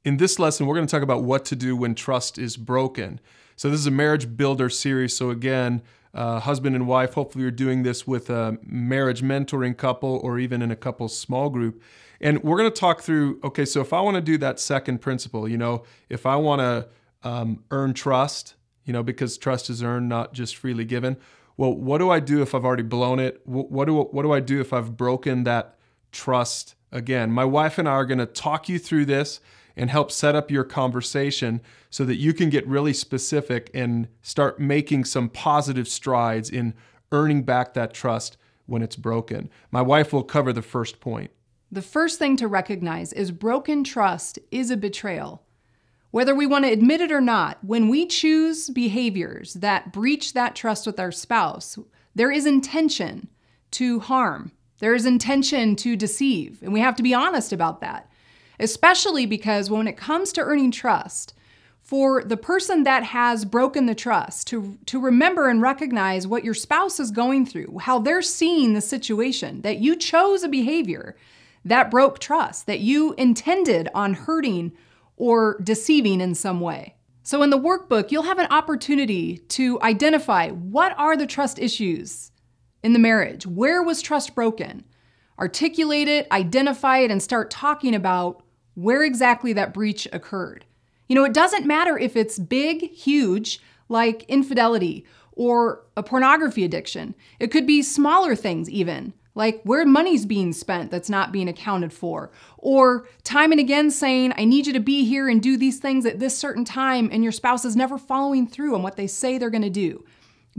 In this lesson, we're going to talk about what to do when trust is broken. So this is a marriage builder series. So again, husband and wife, hopefully you're doing this with a marriage mentoring couple or even in a couple's small group. And we're going to talk through, okay, so if I want to do that second principle, if I want to earn trust, because trust is earned, not just freely given. Well, what do I do if I've already blown it? What do I do if I've broken that trust again? My wife and I are going to talk you through this and help set up your conversation so that you can get really specific and start making some positive strides in earning back that trust when it's broken. My wife will cover the first point. The first thing to recognize is broken trust is a betrayal. Whether we want to admit it or not, when we choose behaviors that breach that trust with our spouse, there is intention to harm. There is intention to deceive, and we have to be honest about that. Especially because when it comes to earning trust, for the person that has broken the trust, to remember and recognize what your spouse is going through, how they're seeing the situation, that you chose a behavior that broke trust, that you intended on hurting or deceiving in some way. So in the workbook, you'll have an opportunity to identify what are the trust issues in the marriage. Where was trust broken? Articulate it, identify it, and start talking about where exactly that breach occurred. It doesn't matter if it's big, huge, like infidelity or a pornography addiction. It could be smaller things even, like where money's being spent that's not being accounted for, or time and again saying, I need you to be here and do these things at this certain time, and your spouse is never following through on what they say they're gonna do.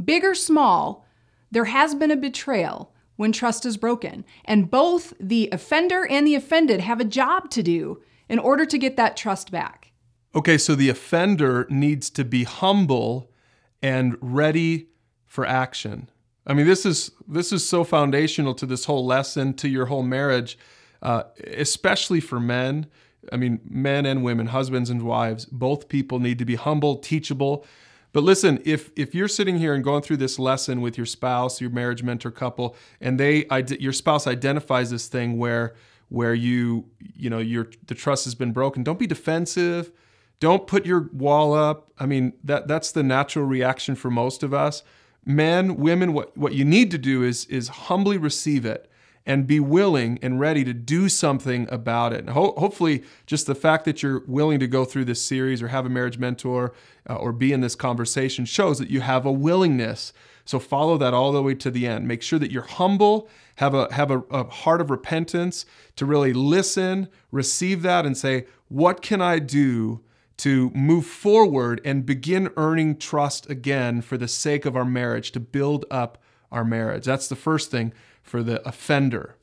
Big or small, there has been a betrayal when trust is broken, and both the offender and the offended have a job to do in order to get that trust back. Okay, so the offender needs to be humble and ready for action. I mean, this is so foundational to this whole lesson, to your whole marriage, especially for men. I mean, men and women, husbands and wives, both people need to be humble, teachable. But listen, if you're sitting here and going through this lesson with your spouse, your marriage mentor couple, and your spouse identifies this thing where the trust has been broken, don't be defensive. Don't put your wall up. I mean, that's the natural reaction for most of us. Men, women, what you need to do is humbly receive it and be willing and ready to do something about it. And hopefully, just the fact that you're willing to go through this series or have a marriage mentor or be in this conversation shows that you have a willingness. So follow that all the way to the end. Make sure that you're humble, have a heart of repentance to really listen, receive that, and say, what can I do to move forward and begin earning trust again for the sake of our marriage, to build up our marriage? That's the first thing for the offender.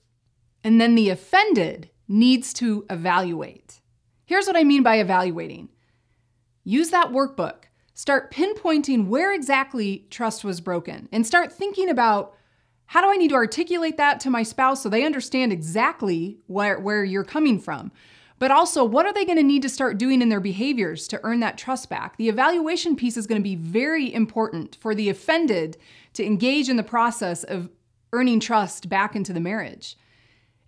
And then the offended needs to evaluate. Here's what I mean by evaluating. Use that workbook. Start pinpointing where exactly trust was broken and start thinking about, how do I need to articulate that to my spouse so they understand exactly where you're coming from? But also, what are they going to need to start doing in their behaviors to earn that trust back? The evaluation piece is going to be very important for the offended to engage in the process of earning trust back into the marriage.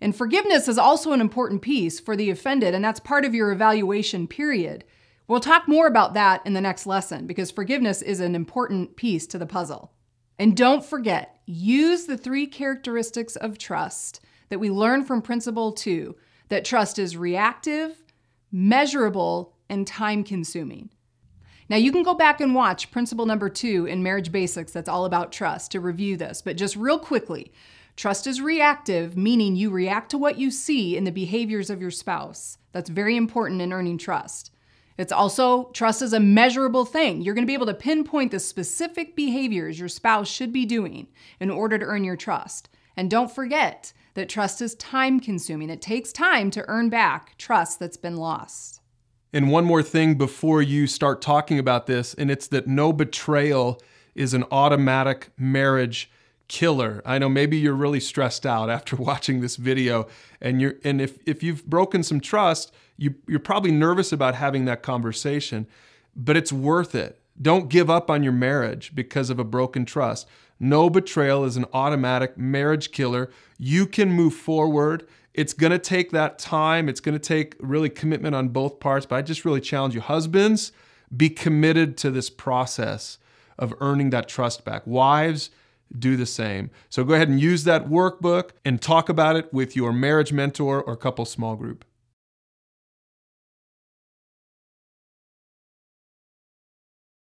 And forgiveness is also an important piece for the offended, and that's part of your evaluation period. We'll talk more about that in the next lesson because forgiveness is an important piece to the puzzle. And don't forget, use the 3 characteristics of trust that we learned from Principle 2. That trust is reactive, measurable, and time-consuming. Now, you can go back and watch Principle number 2 in Marriage Basics that's all about trust to review this, but just real quickly, trust is reactive, meaning you react to what you see in the behaviors of your spouse. That's very important in earning trust. It's also, trust is a measurable thing. You're going to be able to pinpoint the specific behaviors your spouse should be doing in order to earn your trust. And don't forget that trust is time-consuming. It takes time to earn back trust that's been lost. And one more thing before you start talking about this, and it's that no betrayal is an automatic marriage killer. I know maybe you're really stressed out after watching this video, and if you've broken some trust, you're probably nervous about having that conversation, but it's worth it. Don't give up on your marriage because of a broken trust. No betrayal is an automatic marriage killer. You can move forward It's going to take that time. It's going to take really commitment on both parts. But I just really challenge you, husbands, be committed to this process of earning that trust back. Wives, do the same. So go ahead and use that workbook and talk about it with your marriage mentor or couple small group.